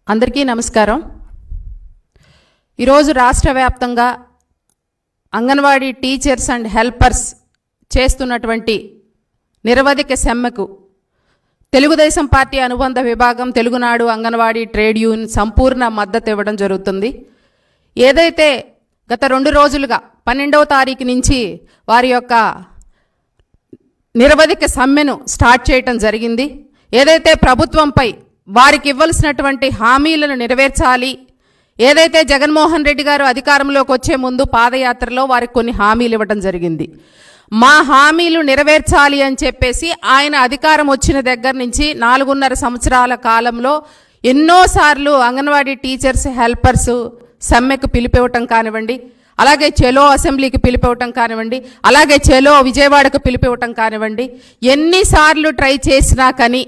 అందరికీ నమస్కారం. ఈరోజు రాష్ట్ర వ్యాప్తంగా అంగన్వాడీ టీచర్స్ అండ్ హెల్పర్స్ చేస్తున్నటువంటి నిరవధిక సమ్మెకు తెలుగుదేశం పార్టీ అనుబంధ విభాగం తెలుగునాడు అంగన్వాడీ ట్రేడ్ యూనియన్ సంపూర్ణ మద్దతు ఇవ్వడం జరుగుతుంది. ఏదైతే గత 2 రోజులుగా 12వ తారీఖు నుంచి వారి యొక్క నిరవధిక సమ్మెను స్టార్ట్ చేయటం జరిగింది. ఏదైతే ప్రభుత్వంపై వారికి ఇవ్వాల్సినటువంటి హామీలను నెరవేర్చాలి, ఏదైతే జగన్మోహన్ రెడ్డి గారు అధికారంలోకి వచ్చే ముందు పాదయాత్రలో వారికి కొన్ని హామీలు ఇవ్వడం జరిగింది. మా హామీలు నెరవేర్చాలి అని చెప్పేసి ఆయన అధికారం వచ్చిన దగ్గర నుంచి 4.5 సంవత్సరాల కాలంలో ఎన్నోసార్లు అంగన్వాడీ టీచర్స్ హెల్పర్స్ సమ్మెకు పిలిపివ్వటం కానివ్వండి, అలాగే చెలో అసెంబ్లీకి పిలిపివ్వటం కానివ్వండి, అలాగే చెలో విజయవాడకు పిలిపివ్వటం కానివ్వండి, ఎన్నిసార్లు ట్రై చేసినా కానీ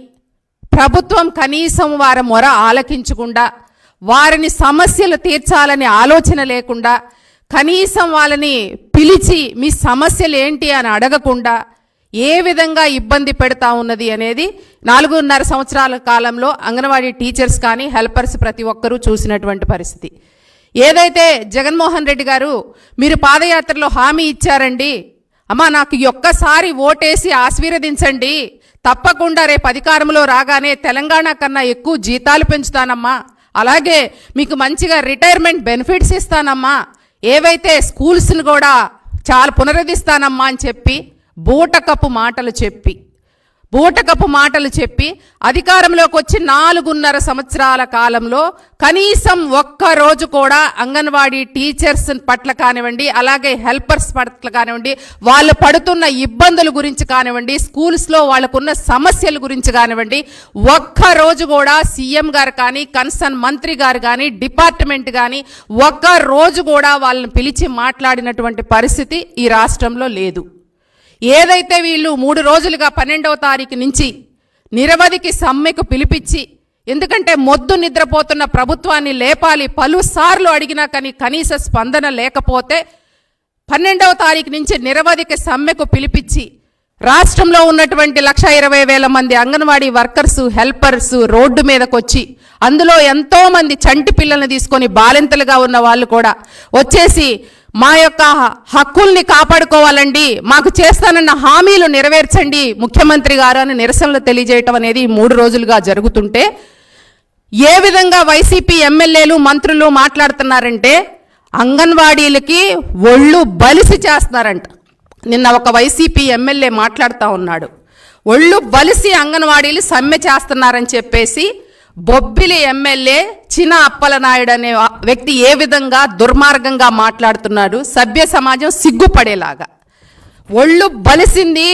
ప్రభుత్వం కనీసం వారి మొర ఆలకించకుండా, వారిని సమస్యలు తీర్చాలని ఆలోచన లేకుండా, కనీసం వాళ్ళని పిలిచి మీ సమస్యలు ఏంటి అని అడగకుండా ఏ విధంగా ఇబ్బంది పెడతా ఉన్నది అనేది 4.5 సంవత్సరాల కాలంలో అంగన్వాడీ టీచర్స్ కానీ హెల్పర్స్ ప్రతి ఒక్కరూ చూసినటువంటి పరిస్థితి. ఏదైతే జగన్మోహన్ రెడ్డి గారు మీరు పాదయాత్రలో హామీ ఇచ్చారండి, అమ్మా నాకు ఒక్కసారి ఓటేసి ఆశీర్వదించండి, తప్పకుండా రేపు అధికారంలో రాగానే తెలంగాణ కన్నా ఎక్కువ జీతాలు పెంచుతానమ్మా, అలాగే మీకు మంచిగా రిటైర్మెంట్ బెనిఫిట్స్ ఇస్తానమ్మా, ఏవైతే స్కూల్స్ని కూడా చాలా పునరుద్ధరిస్తానమ్మా అని చెప్పి బూటకపు మాటలు చెప్పి అధికారంలోకి వచ్చి 4.5 సంవత్సరాల కాలంలో కనీసం ఒక్కరోజు కూడా అంగన్వాడీ టీచర్స్ పట్ల కానివ్వండి, అలాగే హెల్పర్స్ పట్ల కానివ్వండి, వాళ్ళు పడుతున్న ఇబ్బందుల గురించి కానివ్వండి, స్కూల్స్లో వాళ్ళకున్న సమస్యల గురించి కానివ్వండి, ఒక్కరోజు కూడా సీఎం గారు కానీ, కన్సర్న్ మంత్రి గారు కానీ, డిపార్ట్మెంట్ కానీ ఒక్కరోజు కూడా వాళ్ళని పిలిచి మాట్లాడినటువంటి పరిస్థితి ఈ రాష్ట్రంలో లేదు. ఏదైతే వీళ్ళు 3 రోజులుగా 12వ తారీఖు నుంచి నిరవధికి సమ్మెకు పిలిపించి, ఎందుకంటే మొద్దు నిద్రపోతున్న ప్రభుత్వాన్ని లేపాలి, పలుసార్లు అడిగినా కానీ కనీస స్పందన లేకపోతే 12వ తారీఖు నుంచి నిరవధిక సమ్మెకు పిలిపించి రాష్ట్రంలో ఉన్నటువంటి 1,20,000 మంది అంగన్వాడీ వర్కర్స్ హెల్పర్స్ రోడ్డు మీదకి వచ్చి, అందులో ఎంతోమంది చంటి పిల్లల్ని తీసుకొని బాలింతలుగా ఉన్న వాళ్ళు కూడా వచ్చేసి మా యొక్క హక్కుల్ని కాపాడుకోవాలండి, మాకు చేస్తానన్న హామీలు నెరవేర్చండి ముఖ్యమంత్రి గారు అని నిరసనలు తెలియజేయటం అనేది 3 రోజులుగా జరుగుతుంటే, ఏ విధంగా వైసీపీ ఎమ్మెల్యేలు మంత్రులు మాట్లాడుతున్నారంటే అంగన్వాడీలకి ఒళ్ళు బలిసి చేస్తున్నారంట. నిన్న ఒక వైసీపీ ఎమ్మెల్యే మాట్లాడుతూ ఉన్నాడు, ఒళ్ళు బలిసి అంగన్వాడీలు సమ్మె చేస్తున్నారని చెప్పేసి. బొబ్బిలి ఎమ్మెల్యే చిన అప్పలనాయుడు అనే వ్యక్తి ఏ విధంగా దుర్మార్గంగా మాట్లాడుతున్నాడు, సభ్య సమాజం సిగ్గుపడేలాగా. ఒళ్ళు బలిసింది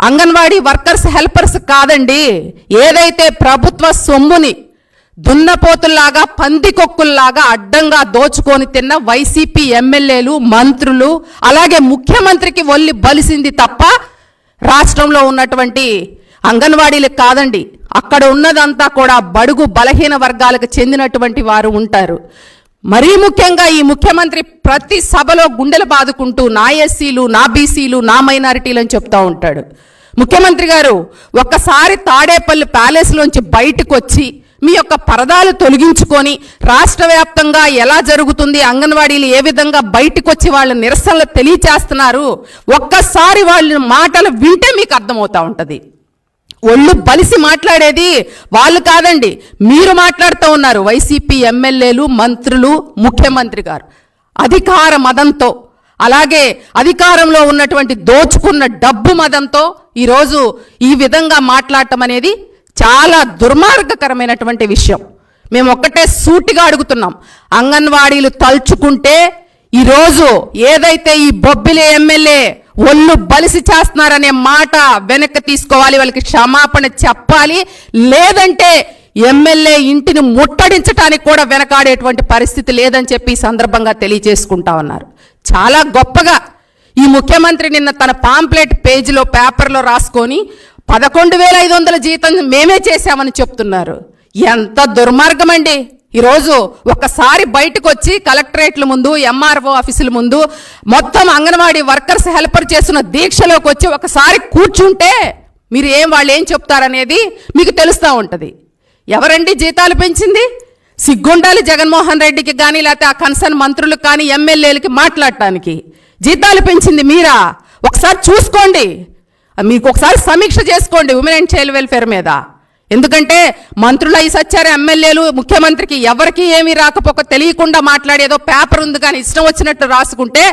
అంగన్వాడీ వర్కర్స్ హెల్పర్స్ కాదండి, ఏదైతే ప్రభుత్వ సొమ్ముని దున్నపోతుల్లాగా పందికొక్కుల్లాగా అడ్డంగా దోచుకొని తిన్న వైసీపీ ఎమ్మెల్యేలు మంత్రులు, అలాగే ముఖ్యమంత్రికి ఒళ్ళు బలిసింది తప్ప రాష్ట్రంలో ఉన్నటువంటి అంగన్వాడీలకు కాదండి. అక్కడ ఉన్నదంతా కూడా బడుగు బలహీన వర్గాలకు చెందినటువంటి వారు ఉంటారు. మరీ ముఖ్యంగా ఈ ముఖ్యమంత్రి ప్రతి సభలో గుండెలు బాదుకుంటూ నా ఎస్సీలు, నా బీసీలు, నా మైనారిటీలు అని చెప్తా ఉంటాడు. ముఖ్యమంత్రి గారు ఒక్కసారి తాడేపల్లి ప్యాలెస్లోంచి బయటకు వచ్చి మీ యొక్క పరదాలు తొలగించుకొని రాష్ట్ర వ్యాప్తంగా ఎలా జరుగుతుంది, అంగన్వాడీలు ఏ విధంగా బయటకు వచ్చి వాళ్ళ నిరసనలు తెలియచేస్తున్నారు, ఒక్కసారి వాళ్ళ మాటలు వింటే మీకు అర్థమవుతూ ఉంటుంది. ఒళ్ళు బలిసి మాట్లాడేది వాళ్ళు కాదండి, మీరు మాట్లాడుతూ ఉన్నారు వైసీపీ ఎమ్మెల్యేలు మంత్రులు ముఖ్యమంత్రి గారు అధికార మదంతో, అలాగే అధికారంలో ఉన్నటువంటి దోచుకున్న డబ్బు మదంతో ఈరోజు ఈ విధంగా మాట్లాడటం అనేది చాలా దుర్మార్గకరమైనటువంటి విషయం. మేము ఒక్కటే సూటిగా అడుగుతున్నాం, అంగన్వాడీలు తలుచుకుంటే ఈరోజు ఏదైతే ఈ బొబ్బిలి ఎమ్మెల్యే ఒళ్ళు బలిసి చేస్తున్నారనే మాట వెనక్కి తీసుకోవాలి, వాళ్ళకి క్షమాపణ చెప్పాలి, లేదంటే ఎమ్మెల్యే ఇంటిని ముట్టడించడానికి కూడా వెనకాడేటువంటి పరిస్థితి లేదని చెప్పి ఈ సందర్భంగా తెలియజేసుకుంటా ఉన్నారు. చాలా గొప్పగా ఈ ముఖ్యమంత్రి నిన్న తన పాంప్లెట్ పేజీలో పేపర్లో రాసుకొని 11,500 జీతం మేమే చేశామని చెప్తున్నారు. ఎంత దుర్మార్గం అండి. ఈరోజు ఒక్కసారి బయటకు వచ్చి కలెక్టరేట్ల ముందు, ఎంఆర్ఓ ఆఫీసుల ముందు మొత్తం అంగన్వాడీ వర్కర్స్ హెల్పర్ చేస్తున్న దీక్షలోకి వచ్చి ఒకసారి కూర్చుంటే మీరు వాళ్ళు ఏం చెప్తారనేది మీకు తెలుస్తూ ఉంటుంది. ఎవరండి జీతాలు పెంచింది? సిగ్గుండాలి జగన్మోహన్ రెడ్డికి కానీ లేకపోతే ఆ కన్సర్న్ మంత్రులకు కానీ ఎమ్మెల్యేలకి మాట్లాడటానికి. జీతాలు పెంచింది మీరా? ఒకసారి చూసుకోండి, మీకు ఒకసారి సమీక్ష చేసుకోండి ఉమెన్ అండ్ చైల్డ్ వెల్ఫేర్ మీద. ఎందుకంటే మంత్రులు అయి సచ్చారు, ఎమ్మెల్యేలు, ముఖ్యమంత్రికి ఎవరికి ఏమీ రాకపోక తెలియకుండా మాట్లాడేదో పేపర్ ఉంది కానీ ఇష్టం వచ్చినట్టు రాసుకుంటే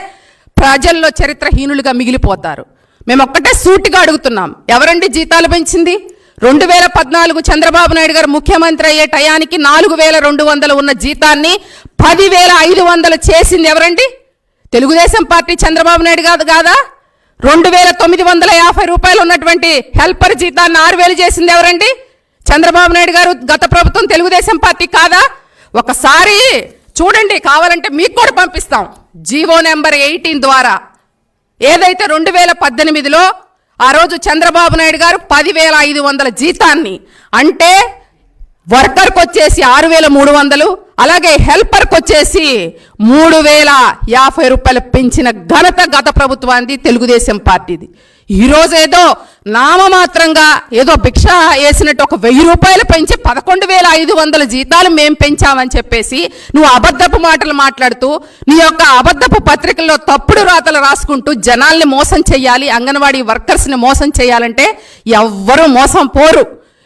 ప్రజల్లో చరిత్రహీనులుగా మిగిలిపోతారు. మేము ఒక్కటే సూటిగా అడుగుతున్నాం, ఎవరండి జీతాలు పెంచింది? 2014 చంద్రబాబు నాయుడు గారు ముఖ్యమంత్రి అయ్యే టయానికి 4200 ఉన్న జీతాన్ని 10,500 చేసింది ఎవరండి? తెలుగుదేశం పార్టీ చంద్రబాబు నాయుడు కాదా? 2,950 రూపాయలు ఉన్నటువంటి హెల్పర్ జీతాన్ని 6,000 చేసింది ఎవరండి? చంద్రబాబు నాయుడు గారు, గత ప్రభుత్వం తెలుగుదేశం పార్టీ కాదా? ఒకసారి చూడండి, కావాలంటే మీకు కూడా పంపిస్తాం. జీవో నెంబర్ 18 ద్వారా ఏదైతే 2018లో ఆ రోజు చంద్రబాబు నాయుడు గారు 10,500 జీతాన్ని, అంటే వర్కర్కి వచ్చేసి 6,300, అలాగే హెల్పర్కి వచ్చేసి 3,050 రూపాయలు పెంచిన ఘనత గత ప్రభుత్వానికి, తెలుగుదేశం పార్టీది. ఈరోజు ఏదో నామమాత్రంగా ఏదో భిక్ష వేసినట్టు 1,000 రూపాయలు పెంచి 11,500 జీతాలు మేము పెంచామని చెప్పేసి నువ్వు అబద్ధపు మాటలు మాట్లాడుతూ నీ యొక్క అబద్ధపు పత్రికల్లో తప్పుడు రాతలు రాసుకుంటూ జనాల్ని మోసం చేయాలి, అంగన్వాడీ వర్కర్స్ని మోసం చేయాలంటే ఎవ్వరూ మోసం పోరు.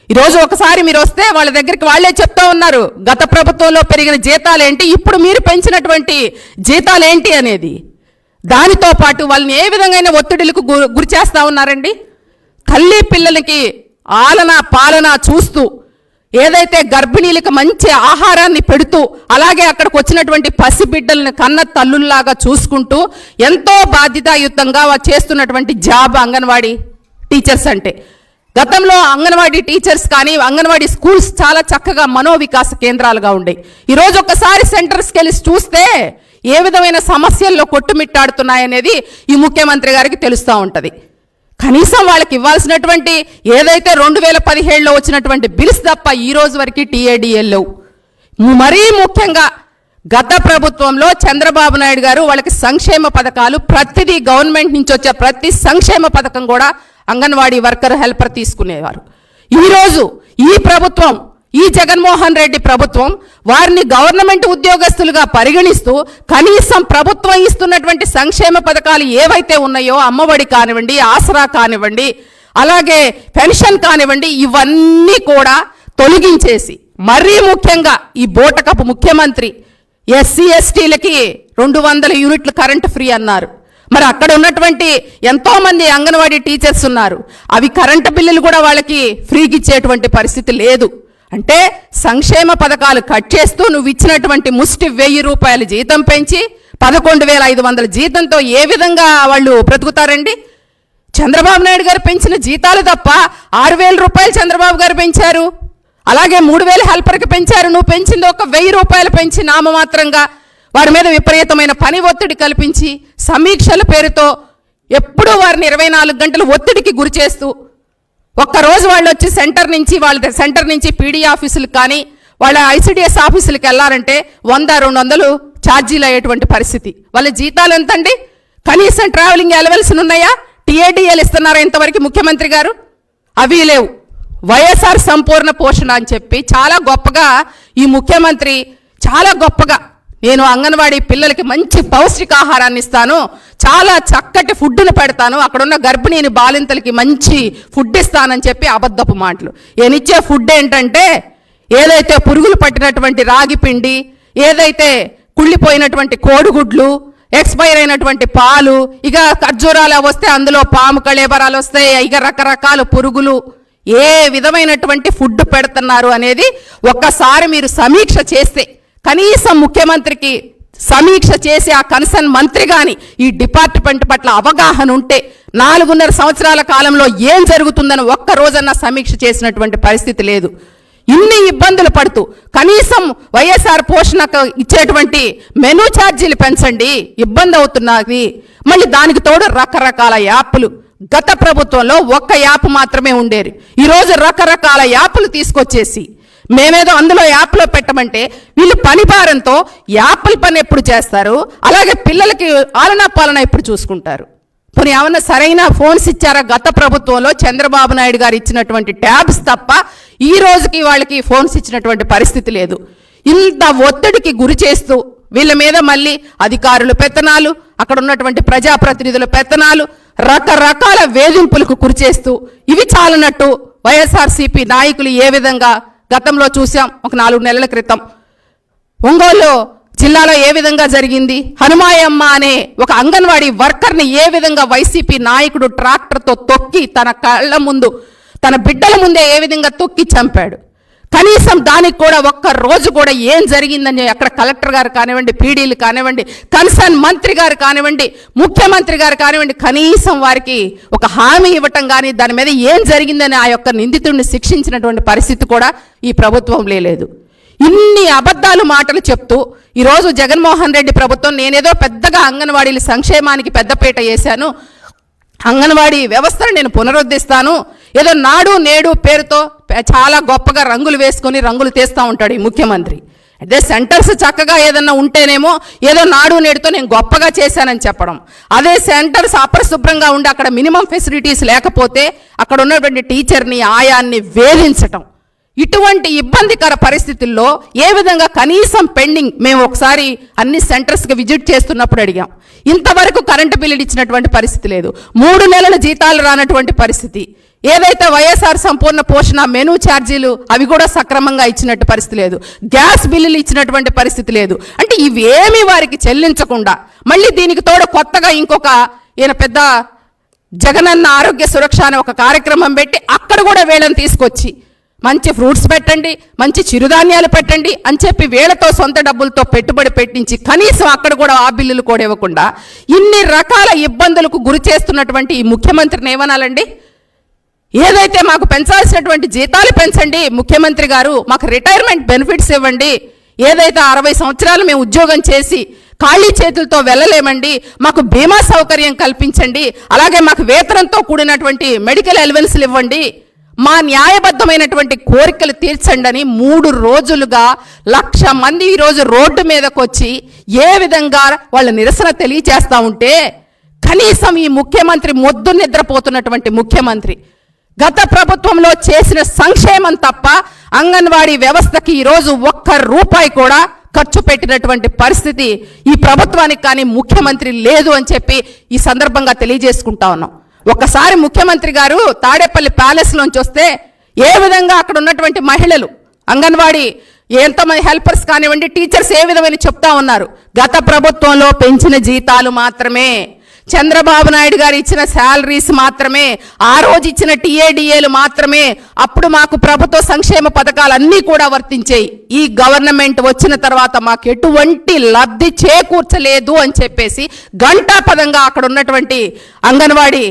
ఈరోజు ఒకసారి మీరు వస్తే వాళ్ళ దగ్గరికి వాళ్ళే చెప్తా ఉన్నారు గత ప్రభుత్వంలో పెరిగిన జీతాలేంటి, ఇప్పుడు మీరు పెంచినటువంటి జీతాలేంటి అనేది. దానితో పాటు వాళ్ళని ఏ విధంగా ఒత్తిడిలకు గురి చేస్తూ ఉన్నారండి. తల్లి పిల్లలకి ఆలన పాలన చూస్తూ, ఏదైతే గర్భిణీలకు మంచి ఆహారాన్ని పెడుతూ, అలాగే అక్కడికి వచ్చినటువంటి పసిబిడ్డలను కన్న తల్లుల్లాగా చూసుకుంటూ ఎంతో బాధ్యతాయుతంగా చేస్తున్నటువంటి జాబ్ అంగన్వాడీ టీచర్స్ అంటే. గతంలో అంగన్వాడీ టీచర్స్ కానీ అంగన్వాడీ స్కూల్స్ చాలా చక్కగా మనోవికాస కేంద్రాలుగా ఉండే. ఈరోజు ఒకసారి సెంటర్స్కి వెళ్ళి చూస్తే ఏ విధమైన సమస్యల్లో కొట్టుమిట్టాడుతున్నాయనేది ఈ ముఖ్యమంత్రి గారికి తెలుస్తూ ఉంటుంది. కనీసం వాళ్ళకి ఇవ్వాల్సినటువంటి ఏదైతే 2017లో వచ్చినటువంటి బిల్స్ తప్ప ఈ రోజు వరకు టీఏడీఎల్ లేవు. మరీ ముఖ్యంగా గత ప్రభుత్వంలో చంద్రబాబు నాయుడు గారు వాళ్ళకి సంక్షేమ పథకాలు, ప్రతిదీ గవర్నమెంట్ నుంచి వచ్చే ప్రతి సంక్షేమ పథకం కూడా అంగన్వాడీ వర్కర్ హెల్పర్ తీసుకునేవారు. ఈరోజు ఈ ప్రభుత్వం, ఈ జగన్మోహన్ రెడ్డి ప్రభుత్వం వారిని గవర్నమెంట్ ఉద్యోగస్తులుగా పరిగణిస్తూ కనీసం ప్రభుత్వం ఇస్తున్నటువంటి సంక్షేమ పథకాలు ఏవైతే ఉన్నాయో, అమ్మఒడి కానివ్వండి, ఆసరా కానివ్వండి, అలాగే పెన్షన్ కానివ్వండి, ఇవన్నీ కూడా తొలగించేసి, మరీ ముఖ్యంగా ఈ బోటకపు ముఖ్యమంత్రి ఎస్సీ ఎస్టీలకి 200 యూనిట్లు కరెంటు ఫ్రీ అన్నారు. మరి అక్కడ ఉన్నటువంటి ఎంతో మంది అంగన్వాడీ టీచర్స్ ఉన్నారు, అవి కరెంటు బిల్లులు కూడా వాళ్ళకి ఫ్రీకి ఇచ్చేటువంటి పరిస్థితి లేదు. అంటే సంక్షేమ పథకాలు కట్ చేస్తూ నువ్వు ఇచ్చినటువంటి ముష్టి 1,000 రూపాయలు జీతం పెంచి 11,500 జీతంతో ఏ విధంగా వాళ్ళు బ్రతుకుతారండి? చంద్రబాబు నాయుడు గారు పెంచిన జీతాలు తప్ప 6,000 రూపాయలు చంద్రబాబు గారు పెంచారు, అలాగే 3,000 హెల్పర్కి పెంచారు. నువ్వు పెంచింది 1,000 రూపాయలు పెంచి నామమాత్రంగా వారి మీద విపరీతమైన పని ఒత్తిడి కల్పించి సమీక్షల పేరుతో ఎప్పుడూ వారిని 24 గంటలు ఒత్తిడికి గురి చేస్తూ, ఒక్కరోజు వాళ్ళు వచ్చి సెంటర్ నుంచి పీడీ ఆఫీసులకు కానీ వాళ్ళ ఐసిడిఎస్ ఆఫీసులకు వెళ్ళాలంటే 100-200 ఛార్జీలు అయ్యేటువంటి పరిస్థితి. వాళ్ళ జీతాలు ఎంతండి? కనీసం ట్రావెలింగ్ అలవెన్స్ ఉన్నాయా? టీఏడీఎల్ ఇస్తున్నారా ఇంతవరకు ముఖ్యమంత్రి గారు? అవి లేవు. వైఎస్ఆర్ సంపూర్ణ పోషణ అని చెప్పి చాలా గొప్పగా ఈ ముఖ్యమంత్రి చాలా గొప్పగా, నేను అంగన్వాడీ పిల్లలకి మంచి పౌష్టికాహారాన్ని ఇస్తాను, చాలా చక్కటి ఫుడ్ను పెడతాను, అక్కడున్న గర్భిణీని బాలింతలకి మంచి ఫుడ్ ఇస్తానని చెప్పి అబద్ధపు మాటలు. ఈయనిచ్చే ఫుడ్ ఏంటంటే ఏదైతే పురుగులు పట్టినటువంటి రాగి పిండి, ఏదైతే కుళ్ళిపోయినటువంటి కోడిగుడ్లు, ఎక్స్పైర్ అయినటువంటి పాలు, ఇక ఖర్జూరాలు వస్తే అందులో పాము కళేబరాలు వస్తాయి, ఇక రకరకాల పురుగులు, ఏ విధమైనటువంటి ఫుడ్ పెడుతున్నారు అనేది ఒక్కసారి మీరు సమీక్ష చేస్తే, కనీసం ముఖ్యమంత్రికి సమీక్ష చేసి ఆ కన్సర్న్ మంత్రి కానీ ఈ డిపార్ట్మెంట్ పట్ల అవగాహన ఉంటే 4.5 సంవత్సరాల కాలంలో ఏం జరుగుతుందని ఒక్క రోజన్నా సమీక్ష చేసినటువంటి పరిస్థితి లేదు. ఇన్ని ఇబ్బందులు పడుతూ కనీసం వైఎస్ఆర్ పోషణకు ఇచ్చేటువంటి మెనూ ఛార్జీలు పెంచండి, ఇబ్బంది అవుతున్నది. మళ్ళీ దానికి తోడు రకరకాల యాప్లు. గత ప్రభుత్వంలో ఒక్క యాప్ మాత్రమే ఉండేది, ఈరోజు రకరకాల యాప్లు తీసుకొచ్చేసి మేమేదో అందులో యాప్లో పెట్టమంటే వీళ్ళు పని భారంతో యాప్ల పని ఎప్పుడు చేస్తారు, అలాగే పిల్లలకి ఆలనా పాలన ఎప్పుడు చూసుకుంటారు? పోనీ ఏమన్నా సరైన ఫోన్స్ ఇచ్చారా? గత ప్రభుత్వంలో చంద్రబాబు నాయుడు గారు ఇచ్చినటువంటి ట్యాబ్స్ తప్ప ఈ రోజుకి వాళ్ళకి ఫోన్స్ ఇచ్చినటువంటి పరిస్థితి లేదు. ఇంత ఒత్తిడికి గురి చేస్తూ వీళ్ళ మీద మళ్ళీ అధికారులు పెత్తనాలు, అక్కడ ఉన్నటువంటి ప్రజాప్రతినిధుల పెత్తనాలు, రకరకాల వేధింపులకు గురిచేస్తూ ఇవి చాలనట్టు వైఎస్ఆర్సీపీ నాయకులు ఏ విధంగా గతంలో చూసాం. ఒక 4 నెలల క్రితం ఒంగోలు జిల్లాలో ఏ విధంగా జరిగింది. హనుమాయమ్మ అనే ఒక అంగన్వాడీ వర్కర్ని ఏ విధంగా వైసీపీ నాయకుడు ట్రాక్టర్తో తొక్కి తన కళ్ళ ముందు, తన బిడ్డల ముందే ఏ విధంగా తొక్కి చంపాడు. కనీసం దానికి కూడా ఒక్క రోజు కూడా ఏం జరిగిందని అక్కడ కలెక్టర్ గారు కానివ్వండి, పీడీలు కానివ్వండి, కన్సర్న్ మంత్రి గారు కానివ్వండి, ముఖ్యమంత్రి గారు కానివ్వండి, కనీసం వారికి ఒక హామీ ఇవ్వటం కానీ దాని మీద ఏం జరిగిందని ఆ యొక్క నిందితుడిని శిక్షించినటువంటి పరిస్థితి కూడా ఈ ప్రభుత్వం లేదు. ఇన్ని అబద్ధాలు మాటలు చెప్తూ ఈరోజు జగన్మోహన్ రెడ్డి ప్రభుత్వం నేనేదో పెద్దగా అంగన్వాడీల సంక్షేమానికి పెద్దపీట వేశాను, అంగన్వాడీ వ్యవస్థను నేను పునరుద్ధరిస్తాను, ఏదో నాడు నేడు పేరుతో చాలా గొప్పగా రంగులు వేసుకొని రంగులు తీస్తూ ఉంటాడు ఈ ముఖ్యమంత్రి. అదే సెంటర్స్ చక్కగా ఏదన్నా ఉంటేనేమో ఏదో నాడు నేడుతో నేను గొప్పగా చేశానని చెప్పడం, అదే సెంటర్స్ అపరిశుభ్రంగా ఉండి అక్కడ మినిమం ఫెసిలిటీస్ లేకపోతే అక్కడ ఉన్నటువంటి టీచర్ని, ఆయాన్ని వేధించటం. ఇటువంటి ఇబ్బందికర పరిస్థితుల్లో ఏ విధంగా కనీసం పెండింగ్, మేము ఒకసారి అన్ని సెంటర్స్కి విజిట్ చేస్తున్నప్పుడు అడిగాం, ఇంతవరకు కరెంటు బిల్లులు ఇచ్చినటువంటి పరిస్థితి లేదు, 3 నెలల జీతాలు రానటువంటి పరిస్థితి, ఏదైతే వైఎస్ఆర్ సంపూర్ణ పోషణ మెనూ ఛార్జీలు అవి కూడా సక్రమంగా ఇచ్చినట్టు పరిస్థితి లేదు, గ్యాస్ బిల్లులు ఇచ్చినటువంటి పరిస్థితి లేదు. అంటే ఇవేమీ వారికి చెల్లించకుండా మళ్ళీ దీనికి తోడు కొత్తగా ఇంకొక ఈయన పెద్ద జగనన్న ఆరోగ్య సురక్ష అనే ఒక కార్యక్రమం పెట్టి అక్కడ కూడా వీళ్ళని తీసుకొచ్చి మంచి ఫ్రూట్స్ పెట్టండి, మంచి చిరుధాన్యాలు పెట్టండి అని చెప్పి వీళ్ళతో సొంత డబ్బులతో పెట్టుబడి పెట్టించి కనీసం అక్కడ కూడా ఆ బిల్లులు కూడా ఇవ్వకుండా ఇన్ని రకాల ఇబ్బందులకు గురి చేస్తున్నటువంటి ఈ ముఖ్యమంత్రిని ఏమనాలండి? ఏదైతే మాకు పెంచాల్సినటువంటి జీతాలు పెంచండి ముఖ్యమంత్రి గారు, మాకు రిటైర్మెంట్ బెనిఫిట్స్ ఇవ్వండి, ఏదైతే 60 సంవత్సరాలు మేము ఉద్యోగం చేసి ఖాళీ చేతులతో వెళ్ళలేమండి, మాకు బీమా సౌకర్యం కల్పించండి, అలాగే మాకు వేతనంతో కూడినటువంటి మెడికల్ అలవెన్స్లు ఇవ్వండి, మా న్యాయబద్ధమైనటువంటి కోరికలు తీర్చండి అని 3 రోజులుగా 1,00,000 మంది ఈరోజు రోడ్డు మీదకి వచ్చి ఏ విధంగా వాళ్ళ నిరసన తెలియజేస్తూ ఉంటే కనీసం ఈ ముఖ్యమంత్రి మొద్దు నిద్రపోతున్నటువంటి ముఖ్యమంత్రి గత ప్రభుత్వంలో చేసిన సంక్షేమం తప్ప అంగన్వాడీ వ్యవస్థకి ఈరోజు ₹1 కూడా ఖర్చు పెట్టినటువంటి పరిస్థితి ఈ ప్రభుత్వానికి కానీ ముఖ్యమంత్రి లేదు అని చెప్పి ఈ సందర్భంగా తెలియజేసుకుంటా ఉన్నాం. ఒకసారి ముఖ్యమంత్రి గారు తాడేపల్లి ప్యాలెస్లోంచి వస్తే ఏ విధంగా అక్కడ ఉన్నటువంటి మహిళలు, అంగన్వాడీ ఎంతమంది హెల్పర్స్ కానివ్వండి, టీచర్స్ ఏ విధమైన చెప్తా ఉన్నారు, గత ప్రభుత్వంలో పెంచిన జీతాలు మాత్రమే, చంద్రబాబు నాయుడు గారు ఇచ్చిన శాలరీస్ మాత్రమే, ఆ రోజు ఇచ్చిన టీఏడిఏలు మాత్రమే, అప్పుడు మాకు ప్రభుత్వ సంక్షేమ పథకాలు అన్నీ కూడా వర్తించాయి, ఈ గవర్నమెంట్ వచ్చిన తర్వాత మాకు ఎటువంటి లబ్ధి చేకూర్చలేదు అని చెప్పేసి గంటాపదంగా అక్కడ ఉన్నటువంటి అంగన్వాడీ